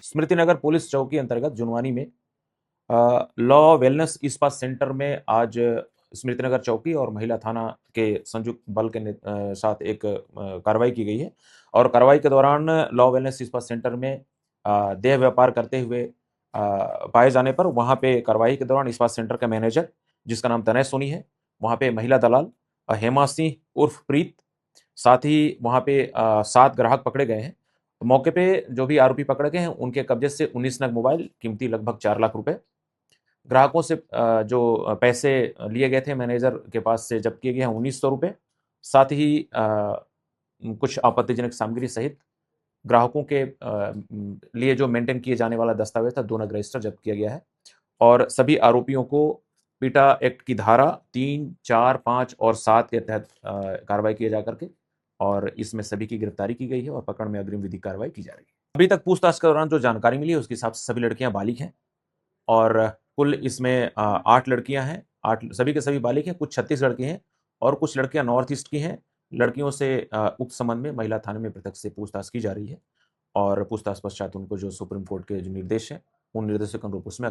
Smritinagar police चौकी अंतर्गत जुनवानी में लॉ वेलनेस इस्पात सेंटर में आज स्मृतिनगर चौकी और महिला थाना के संयुक्त बल के साथ एक कार्रवाई की गई है। और कार्रवाई के दौरान लॉ वेलनेस इस्पात सेंटर में देह व्यापार करते हुए पाए जाने पर वहां पे कार्रवाई के दौरान इस्पात सेंटर का मैनेजर, जिसका नाम तनय सोनी है, वहां पे महिला दलाल हेमा सिंह उर्फ प्रीत, साथ ही वहां पे 7 ग्राहक पकड़े गए हैं। मौके पे जो भी आरोपी पकड़े गए हैं उनके कब्जे से 19 नग मोबाइल कीमती लगभग 4 लाख रुपए, ग्राहकों से जो पैसे लिए गए थे मैनेजर के पास से जब्त किए गए हैं 1900 रुपए, साथ ही कुछ आपत्तिजनक सामग्री सहित ग्राहकों के लिए जो मेंटेन किए जाने वाला दस्तावेज था 2 नग रजिस्टर जब्त किया गया है। और सभी आरोपियों को पीटा एक्ट की धारा 3, 4, 5 और 7 के तहत कार्रवाई किए जा करके और इसमें सभी की गिरफ्तारी की गई है और पकड़ में अग्रिम विधिक कार्रवाई की जा रही है। अभी तक पूछताछ के दौरान जो जानकारी मिली है उसके हिसाब से सभी लड़कियां बालिग हैं और कुल इसमें 8 लड़कियां हैं, 8 सभी के सभी बालिग हैं, कुछ छत्तीसगढ़ की हैं और कुछ लड़कियां नॉर्थ ईस्ट की हैं। लड़कियों से उक्त संबंध में महिला थाने में प्रत्यक्ष से पूछताछ की जा रही है और पूछताछ पश्चात उनको जो सुप्रीम कोर्ट के जो निर्देश हैं, उन निर्देशों के अनुरूप उसमें